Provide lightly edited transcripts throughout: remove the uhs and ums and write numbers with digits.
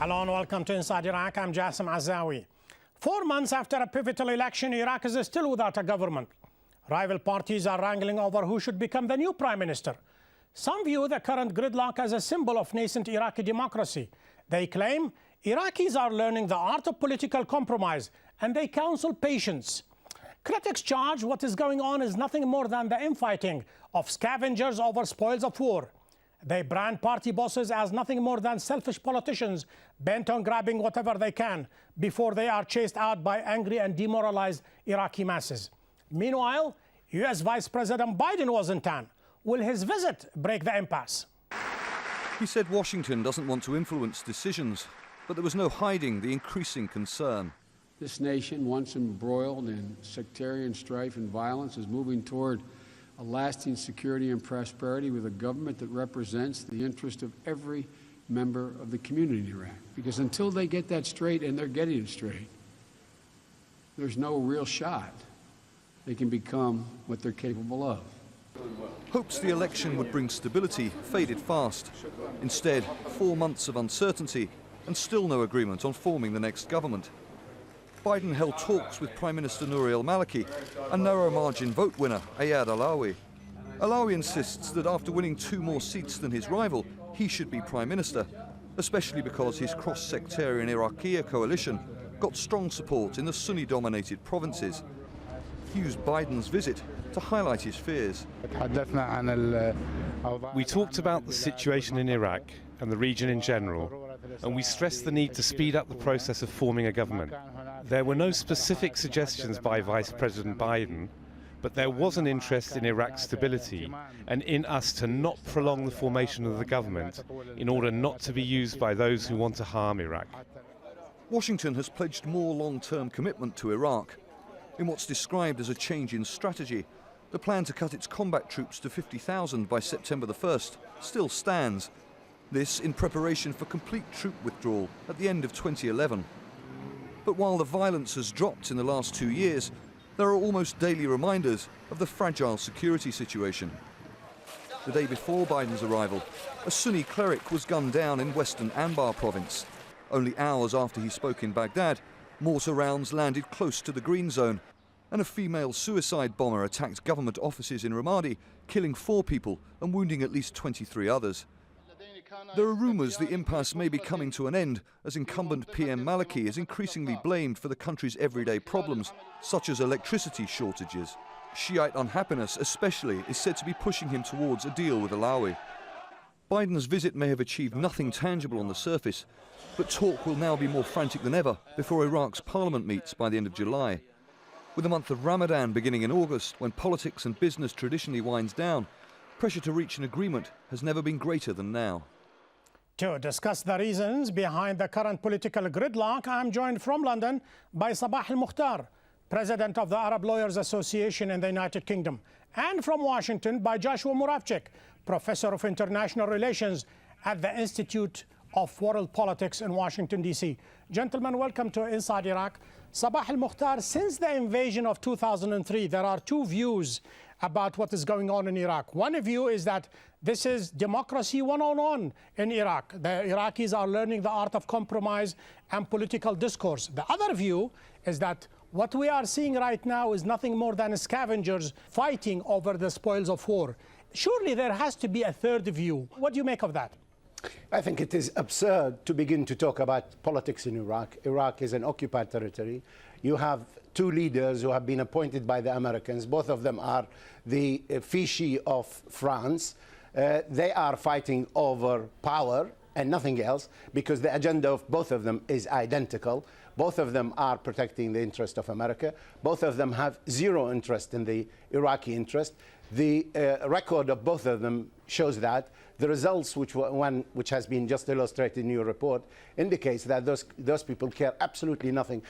Hello and welcome to Inside Iraq. I'm Jassim Azawi. 4 months after a pivotal election, Iraq is still without a government. Rival parties are wrangling over who should become the new prime minister. Some view the current gridlock as a symbol of nascent Iraqi democracy. They claim Iraqis are learning the art of political compromise and they counsel patience. Critics charge what is going on is nothing more than the infighting of scavengers over spoils of war. They brand party bosses as nothing more than selfish politicians bent on grabbing whatever they can before they are chased out by angry and demoralized Iraqi masses. Meanwhile, US Vice President Biden was in town. Will his visit break the impasse? He said Washington doesn't want to influence decisions, but there was no hiding the increasing concern. This nation, once embroiled in sectarian strife and violence, is moving toward a lasting security and prosperity with a government that represents the interest of every member of the community in Iraq. Because until they get that straight, and they're getting it straight, there's no real shot they can become what they're capable of. Hopes the election would bring stability faded fast. Instead, 4 months of uncertainty and still no agreement on forming the next government. Biden held talks with Prime Minister Nouri al-Maliki and narrow-margin vote winner Ayad Alawi. Alawi insists that after winning 2 more seats than his rival, he should be Prime Minister, especially because his cross-sectarian Iraqi coalition got strong support in the Sunni-dominated provinces. He used Biden's visit to highlight his fears. We talked about the situation in Iraq and the region in general, and we stressed the need to speed up the process of forming a government. There were no specific suggestions by Vice President Biden, but there was an interest in Iraq's stability and in us to not prolong the formation of the government in order not to be used by those who want to harm Iraq. Washington has pledged more long-term commitment to Iraq. In what's described as a change in strategy, the plan to cut its combat troops to 50,000 by September the 1st still stands. This in preparation for complete troop withdrawal at the end of 2011. But while the violence has dropped in the last 2 years, there are almost daily reminders of the fragile security situation. The day before Biden's arrival, a Sunni cleric was gunned down in western Anbar province. Only hours after he spoke in Baghdad, mortar rounds landed close to the green zone, and a female suicide bomber attacked government offices in Ramadi, killing 4 people and wounding at least 23 others. There are rumours the impasse may be coming to an end as incumbent PM Maliki is increasingly blamed for the country's everyday problems, such as electricity shortages. Shiite unhappiness especially is said to be pushing him towards a deal with Alawi. Biden's visit may have achieved nothing tangible on the surface, but talk will now be more frantic than ever before Iraq's parliament meets by the end of July. With the month of Ramadan beginning in August, when politics and business traditionally winds down, pressure to reach an agreement has never been greater than now. To discuss the reasons behind the current political gridlock, I'm joined from London by Sabah al-Mukhtar, President of the Arab Lawyers Association in the United Kingdom, and from Washington by Joshua Muravchik, Professor of International Relations at the Institute of World Politics in Washington, D.C. Gentlemen, welcome to Inside Iraq. Sabah al-Mukhtar, since the invasion of 2003, there are 2 views about what is going on in Iraq. One view is that this is democracy 101 in Iraq. The Iraqis are learning the art of compromise and political discourse. The other view is that what we are seeing right now is nothing more than scavengers fighting over the spoils of war. Surely there has to be a third view. What do you make of that? I think it is absurd to begin to talk about politics in Iraq. Iraq is an occupied territory. You have 2 leaders who have been appointed by the Americans. Both of them are the fichi of France. They are fighting over power and nothing else because the agenda of both of them is identical. Both of them are protecting the interest of America. Both of them have 0 interest in the Iraqi interest. The record of both of them shows that. The results, which has been just illustrated in your report, indicates that those people care absolutely nothing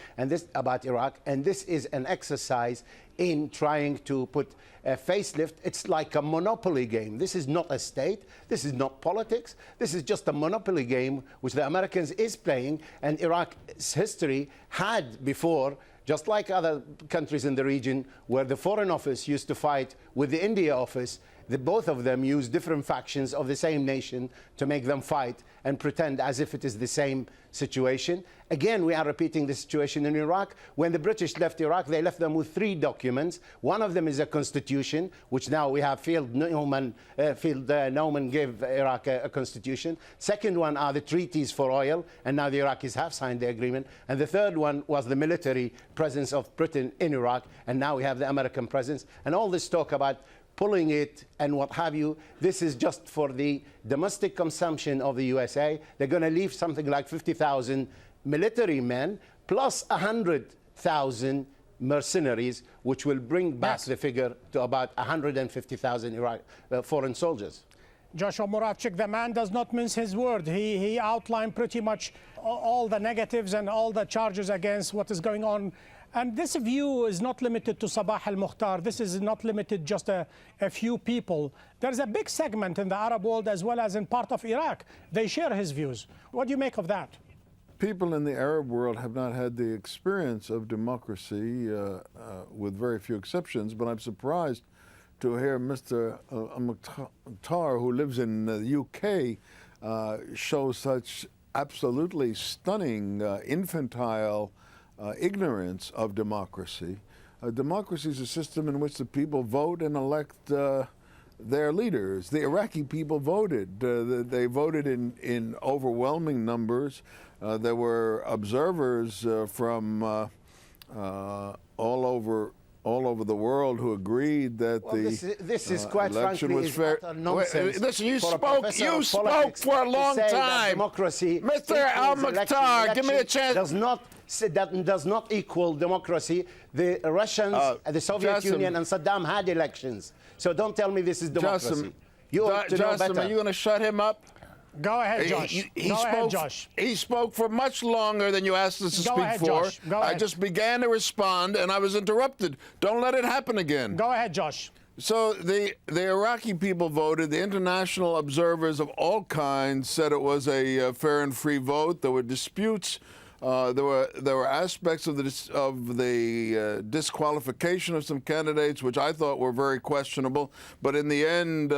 about Iraq, and this is an exercise in trying to put a facelift. It's like a monopoly game. This is not a state. This is not politics. This is just a monopoly game which the Americans is playing, and Iraq's history had before, just like other countries in the region, where the Foreign Office used to fight with the India office both of them use different factions of the same nation to make them fight and pretend as if it is the same situation. Again, we are repeating the situation in Iraq. When the British left Iraq, they left them with 3 documents. One of them is a constitution, which now we have Neumann gave Iraq a constitution. Second one are the treaties for oil, and now the Iraqis have signed the agreement. And the third one was the military presence of Britain in Iraq, and now we have the American presence. And all this talk about pulling it and what have you, this is just for the domestic consumption of the USA. They're going to leave something like 50,000 military men plus 100,000 mercenaries, which will bring back the figure to about 150,000 foreign soldiers. Joshua Muravchik, the man does not mince his word. He outlined pretty much all the negatives and all the charges against what is going on. And this view is not limited to Sabah al-Mukhtar. This is not limited just a few people. There's a big segment in the Arab world as well as in part of Iraq. They share his views. What do you make of that? People in the Arab world have not had the experience of democracy, with very few exceptions, but I'm surprised to hear Mr. Mukhtar, who lives in the UK, show such absolutely stunning, infantile ignorance of democracy. Democracy is a system in which the people vote and elect their leaders. The Iraqi people voted. They voted in overwhelming numbers. There were observers from all over the world who agreed that this is quite election frankly was fair. nonsense. Listen, you spoke for a long time. Democracy, Mr. Al-Mukhtar, give me a chance. Does not equal democracy. The Russians, the Soviet Union, and Saddam had elections. So don't tell me this is democracy. You ought to know better. Are you going to shut him up? Go ahead, Josh. He spoke for much longer than you asked us to speak for. I just began to respond, and I was interrupted. Don't let it happen again. Go ahead, Josh. So the Iraqi people voted. The international observers of all kinds said it was a fair and free vote. There were disputes. There were aspects of the disqualification of some candidates, which I thought were very questionable. But in the end,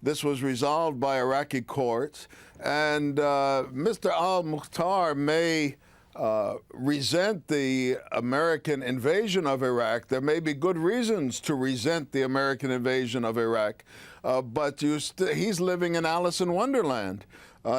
this was resolved by Iraqi courts. And Mr. Al-Mukhtar may resent the American invasion of Iraq. There may be good reasons to resent the American invasion of Iraq, but he's living in Alice in Wonderland.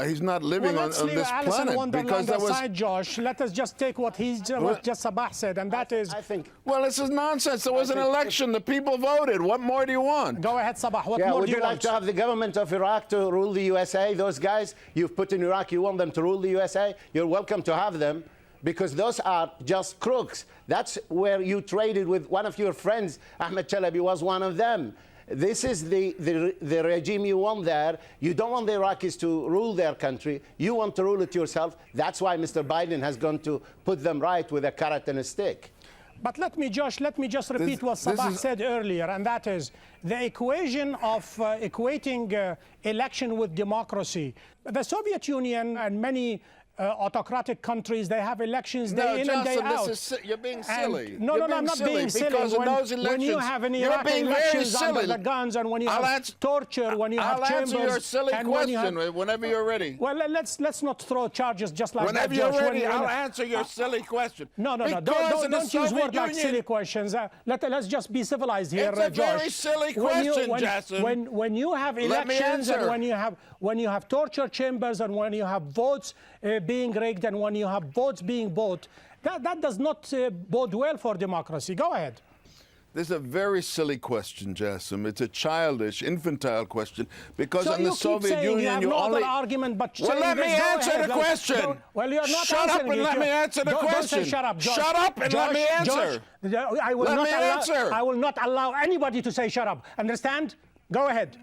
He's not living on this planet because there was. Aside, Josh, let us just take what just Sabah said, and that is. I think. Well, this is nonsense. There was an election. The people voted. What more do you want? Go ahead, Sabah. What more do you want? Would you like to have the government of Iraq to rule the USA? Those guys you've put in Iraq, you want them to rule the USA? You're welcome to have them, because those are just crooks. That's where you traded with one of your friends. Ahmed Chalabi was one of them. This is the regime you want there. You don't want the Iraqis to rule their country. You want to rule it yourself. That's why Mr. Biden has gone to put them right with a carrot and a stick. But let me just repeat what Sabah said earlier, and that is the equation of equating election with democracy. The Soviet Union and many autocratic countries, they have elections day in and day out. You're being silly. No, I'm not being silly. Because in those elections, when you have an Iraqi elections under the guns, and when you have torture, when you have chambers, I'll answer your silly question whenever you're ready. Well, let's not throw charges just like whenever that, you're ready, I'll answer your silly question. No. Don't use words like silly questions. Let's just be civilized here, Josh. It's a very silly question, Jassim. When you have elections, and when you have torture chambers, and when you have votes being rigged, and when you have votes being bought, that does not bode well for democracy. Go ahead. This is a very silly question, Jassim. It's a childish, infantile question, because in the Soviet Union you only... argument, but well, let me answer the question. Well, you're not shut up and let me answer the question. Don't say shut up, Josh. Shut up and let me answer. I will not allow anybody to say shut up. Understand? Go ahead.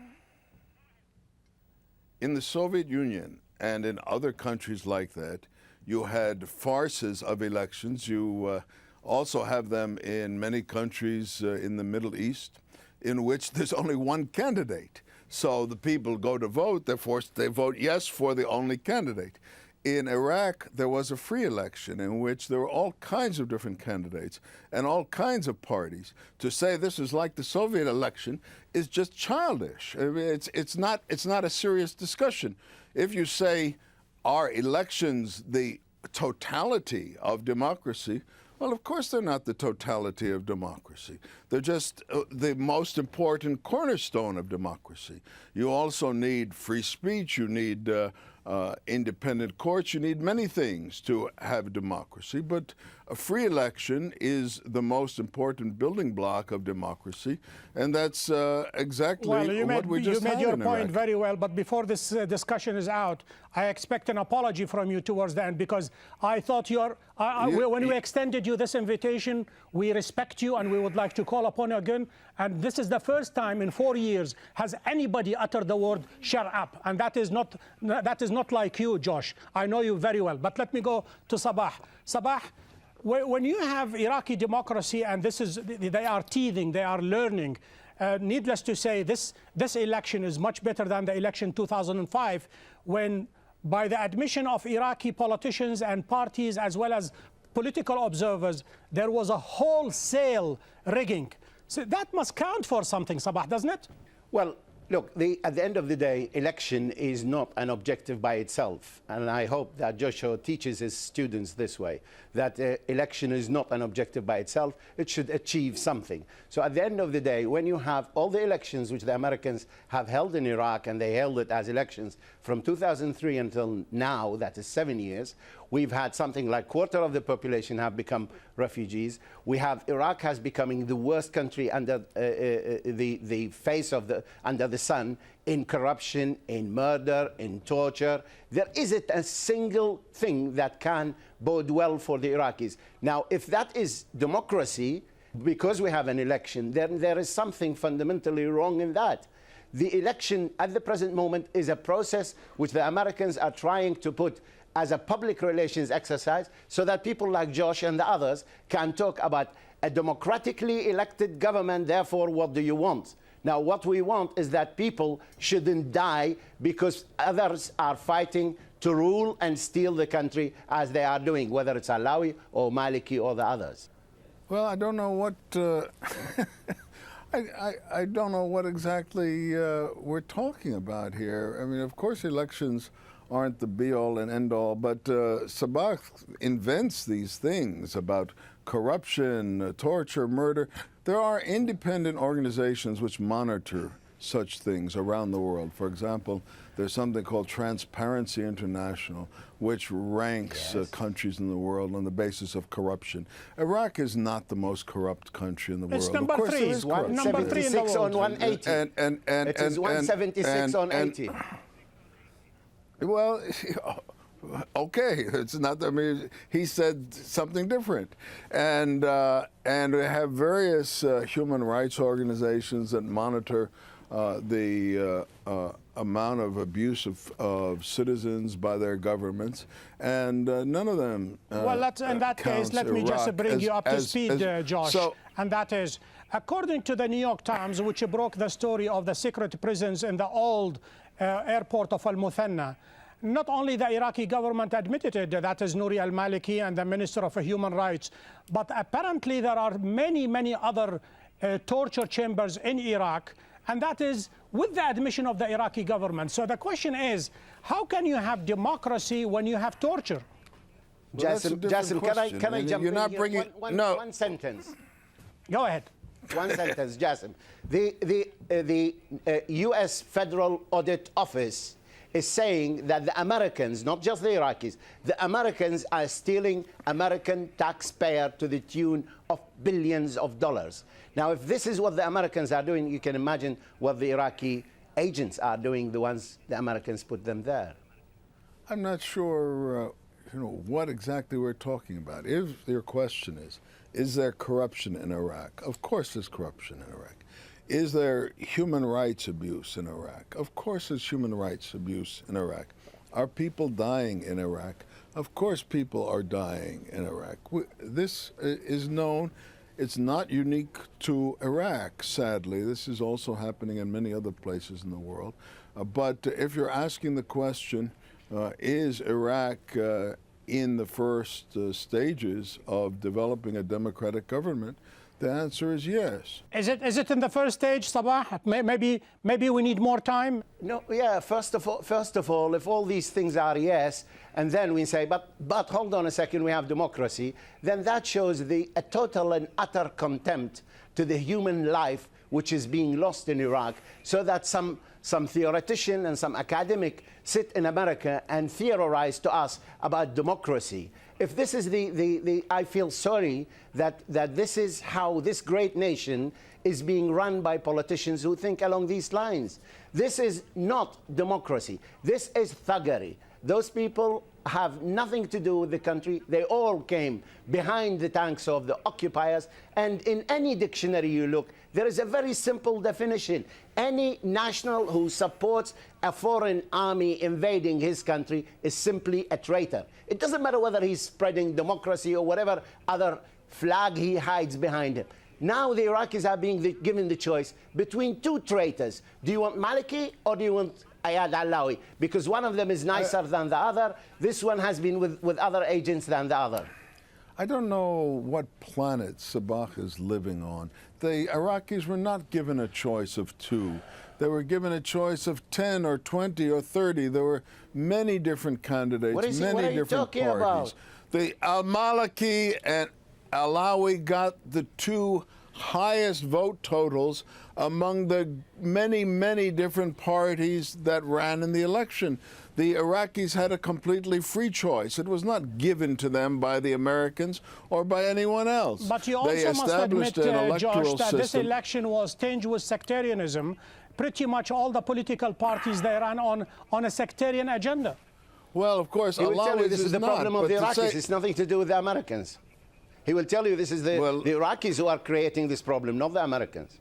In the Soviet Union and in other countries like that, you had farces of elections. You also have them in many countries in the Middle East, in which there's only one candidate. So the people go to vote, they're forced, they vote yes for the only candidate. in Iraq, there was a free election in which there were all kinds of different candidates and all kinds of parties. To say this is like the Soviet election is just childish. I mean, it's not a serious discussion. If you say, are elections the totality of democracy? Well, of course they're not the totality of democracy. They're just the most important cornerstone of democracy. You also need free speech. You need independent courts. You need many things to have democracy, but a free election is the most important building block of democracy, and that's exactly what we just had in Iraq. You made your point very well, but before this discussion is out, I expect an apology from you towards the end, because I thought when we extended you this invitation, we respect you and we would like to call upon you again. And this is the first time in 4 years has anybody uttered the word "shut up," and that is not like you, Josh. I know you very well. But let me go to Sabah. Sabah, when you have Iraqi democracy, and they are teething, they are learning. Needless to say, this election is much better than the election 2005, when, by the admission of Iraqi politicians and parties as well as political observers, there was a wholesale rigging. So that must count for something, Sabah, doesn't it? Well, look, at the end of the day, election is not an objective by itself. And I hope that Joshua teaches his students this way, that election is not an objective by itself. It should achieve something. So at the end of the day, when you have all the elections which the Americans have held in Iraq, and they held it as elections from 2003 until now, that is 7 years, we've had something like a quarter of the population have become refugees. We have Iraq has becoming the worst country under the face of under the sun in corruption, in murder, in torture. There isn't a single thing that can bode well for the Iraqis. Now, if that is democracy, because we have an election, then there is something fundamentally wrong in that. The election at the present moment is a process which the Americans are trying to put as a public relations exercise so that people like Josh and the others can talk about a democratically elected government, therefore what do you want? Now what we want is that people shouldn't die because others are fighting to rule and steal the country as they are doing, whether it's Alawi or Maliki or the others. Well, I don't know what I don't know what exactly we're talking about here. I mean, of course, elections aren't the be-all and end-all, but Sabah invents these things about corruption, torture, murder. There are independent organizations which monitor such things around the world. For example, there's something called Transparency International, which ranks countries in the world on the basis of corruption. Iraq is not the most corrupt country in the world. It's number three. It's 176 on 180. It is 176 on 80. Well, okay, it's not. I mean, he said something different, and we have various human rights organizations that monitor the amount of abuse of citizens by their governments, and none of them. Well, in that case, let me just bring you up to speed, Josh. And that is, according to the New York Times, which broke the story of the secret prisons in the old airport of Al-Muthanna, not only the Iraqi government admitted it, that is Nouri al-Maliki and the Minister of Human Rights, but apparently there are many, many other torture chambers in Iraq, and that is with the admission of the Iraqi government. So the question is, how can you have democracy when you have torture? Well, Jasim, can I jump in here? One sentence. Go ahead. One sentence, Jasim. The U.S. Federal Audit Office is saying that the Americans, not just the Iraqis, the Americans are stealing American taxpayer to the tune of billions of dollars. Now, if this is what the Americans are doing, you can imagine what the Iraqi agents are doing, the ones the Americans put them there. I'm not sure, what exactly we're talking about. If your question is there corruption in Iraq? Of course there's corruption in Iraq. Is there human rights abuse in Iraq? Of course there's human rights abuse in Iraq. Are people dying in Iraq? Of course people are dying in Iraq. This is known. It's not unique to Iraq, sadly. This is also happening in many other places in the world. But if you're asking the question, Is Iraq in the first stages of developing a democratic government? The answer is yes. Is it in the first stage, Sabah? Maybe we need more time. No, yeah. First of all, if all these things are yes, and then we say, but hold on a second, we have democracy, then that shows a total and utter contempt to the human life which is being lost in Iraq, so that some theoretician and some academic sit in America and theorize to us about democracy. If this is I feel sorry that this is how this great nation is being run by politicians who think along these lines. This is not democracy. This is thuggery. Those people have nothing to do with the country. They all came behind the tanks of the occupiers. And in any dictionary you look, there is a very simple definition. Any national who supports a foreign army invading his country is simply a traitor. It doesn't matter whether he's spreading democracy or whatever other flag he hides behind him. Now the Iraqis are being given the choice between two traitors. Do you want Maliki or do you want Ayad Allawi? Because one of them is nicer than the other. This one has been with other agents than the other. I don't know what planet Sabah is living on. The Iraqis were not given a choice of two. They were given a choice of 10 or 20 or 30. There were many different candidates, what are you talking parties. The al-Maliki and Allawi got the two highest vote totals among the many, many different parties that ran in the election. The Iraqis had a completely free choice. It was not given to them by the Americans or by anyone else. But you also must admit, Josh, that this election was tinged with sectarianism. Pretty much all the political parties, they ran on a sectarian agenda. Well, of course, he will tell you this is the problem of the Iraqis. It's nothing to do with the Americans. He will tell you this is the Iraqis who are creating this problem, not the Americans.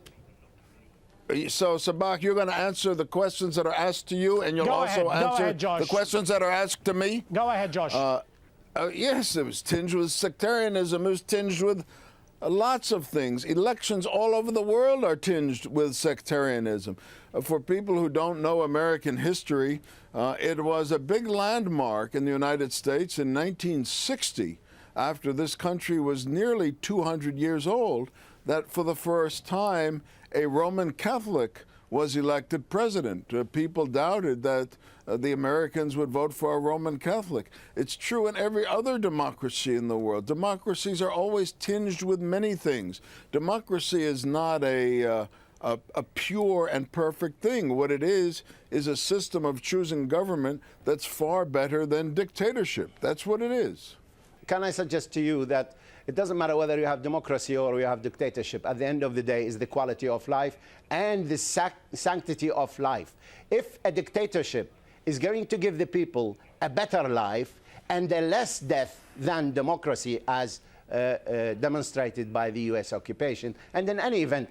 So, Sabah, you're going to answer the questions that are asked to you, and you'll also answer the questions that are asked to me? Go ahead, Josh. Yes, it was tinged with sectarianism. It was tinged with lots of things. Elections all over the world are tinged with sectarianism. For people who don't know American history, it was a big landmark in the United States in 1960, after this country was nearly 200 years old, that for the first time a Roman Catholic was elected president. People doubted that the Americans would vote for a Roman Catholic. It's true in every other democracy in the world. Democracies are always tinged with many things. Democracy is not a pure and perfect thing. What it is a system of choosing government that's far better than dictatorship. That's what it is. Can I suggest to you that it doesn't matter whether you have democracy or you have dictatorship. At the end of the day, is the quality of life and the sanctity of life. If a dictatorship is going to give the people a better life and a less death than democracy, as demonstrated by the U.S. occupation, and in any event,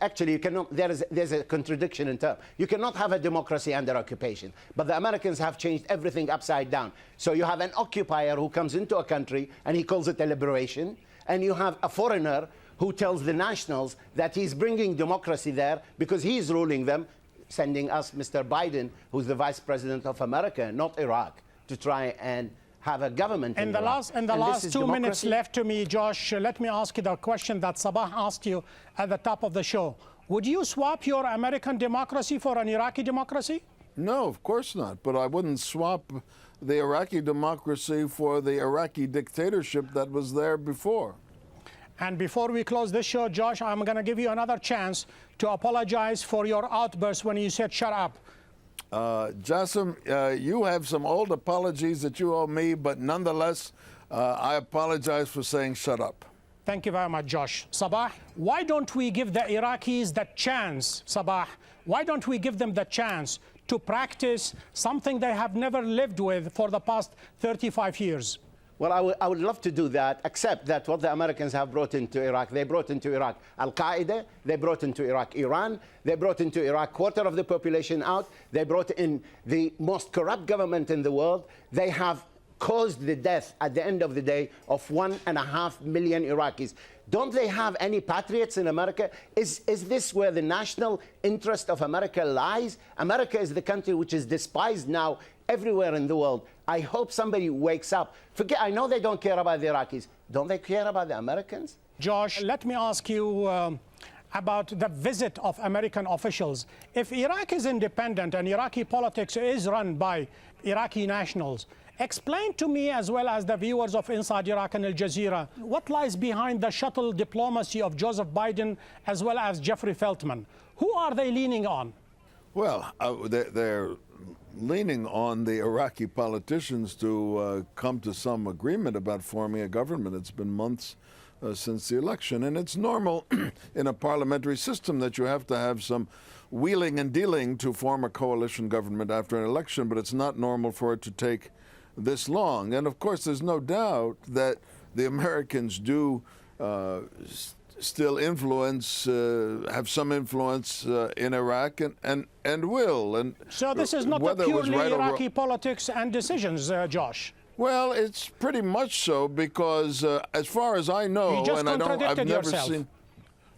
actually, you cannot. There's a contradiction in terms. You cannot have a democracy under occupation. But the Americans have changed everything upside down. So you have an occupier who comes into a country and he calls it a liberation, and you have a foreigner who tells the nationals that he's bringing democracy there because he's ruling them, sending us Mr. Biden, who's the Vice President of America, not Iraq, to try and have a government in Iraq. In the last 2 minutes left to me, Josh, let me ask you the question that Sabah asked you at the top of the show. Would you swap your American democracy for an Iraqi democracy? No, of course not. But I wouldn't swap the Iraqi democracy for the Iraqi dictatorship that was there before. And before we close this show, Josh, I'm going to give you another chance to apologize for your outburst when you said shut up. Jassim, you have some old apologies that you owe me, but nonetheless, I apologize for saying shut up. Thank you very much, Josh. Sabah, why don't we give the Iraqis the chance, Sabah, why don't we give them the chance to practice something they have never lived with for the past 35 years? Well, I would love to do that, except that what the Americans have brought into Iraq, they brought into Iraq Al-Qaeda, they brought into Iraq Iran, they brought into Iraq quarter of the population out, they brought in the most corrupt government in the world. They have caused the death at the end of the day of 1.5 million Iraqis. Don't they have any patriots in America? Is this where the national interest of America lies? America is the country which is despised now everywhere in the world. I hope somebody wakes up. Forget, I know they don't care about the Iraqis. Don't they care about the Americans? Josh, let me ask you about the visit of American officials. If Iraq is independent and Iraqi politics is run by Iraqi nationals, explain to me, as well as the viewers of Inside Iraq and Al Jazeera, what lies behind the shuttle diplomacy of Joseph Biden as well as Jeffrey Feltman? Who are they leaning on? Well, they're leaning on the Iraqi politicians to come to some agreement about forming a government. It's been months since the election, and it's normal in a parliamentary system that you have to have some wheeling and dealing to form a coalition government after an election, but it's not normal for it to take this long. And of course, there's no doubt that the Americans do still influence, have some influence in Iraq, and will. And so this is not purely Iraqi politics and decisions, Josh. Well, it's pretty much so, because as far as I know, and I've never seen.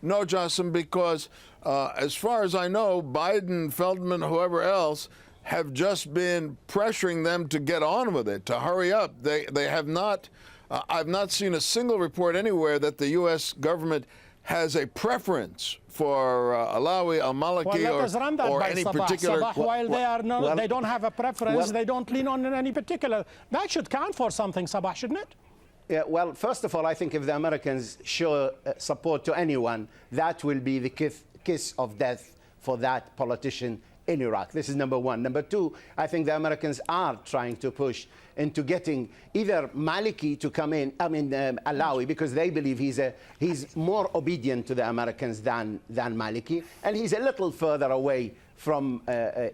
No, Jassim, because as far as I know, Biden, Feldman, whoever else, have just been pressuring them to get on with it, to hurry up. They have not. I've not seen a single report anywhere that the U.S. government has a preference for Alawi, al-Maliki, or any particular. While they don't have a preference, they don't lean on any particular. That should count for something, Sabah, shouldn't it? Yeah, well, first of all, I think if the Americans show support to anyone, that will be the kiss of death for that politician in Iraq. This is number one. Number two, I think the Americans are trying to push into getting either Maliki to come in, Alawi, because they believe he's more obedient to the Americans than Maliki, and he's a little further away from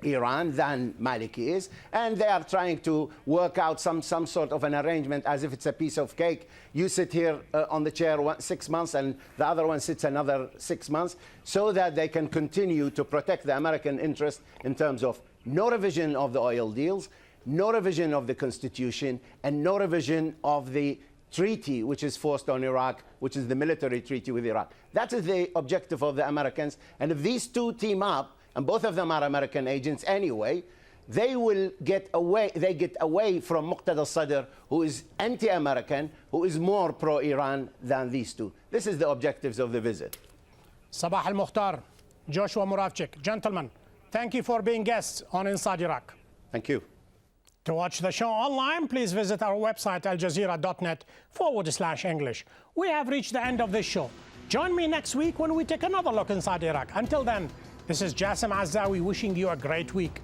Iran than Maliki is, and they are trying to work out some sort of an arrangement as if it's a piece of cake. You sit here on the chair 6 months, and the other one sits another 6 months, so that they can continue to protect the American interest in terms of no revision of the oil deals, no revision of the Constitution, and no revision of the treaty which is forced on Iraq, which is the military treaty with Iraq. That is the objective of the Americans, and if these two team up, and both of them are American agents anyway, they will get away. They get away from Muqtada al-Sadr, who is anti-American, who is more pro-Iran than these two. This is the objectives of the visit. Sabah al-Mukhtar, Joshua Muravchik, gentlemen, thank you for being guests on Inside Iraq. Thank you. To watch the show online, please visit our website, aljazeera.net/English. We have reached the end of this show. Join me next week when we take another look inside Iraq. Until then, this is Jassim Azzawi wishing you a great week.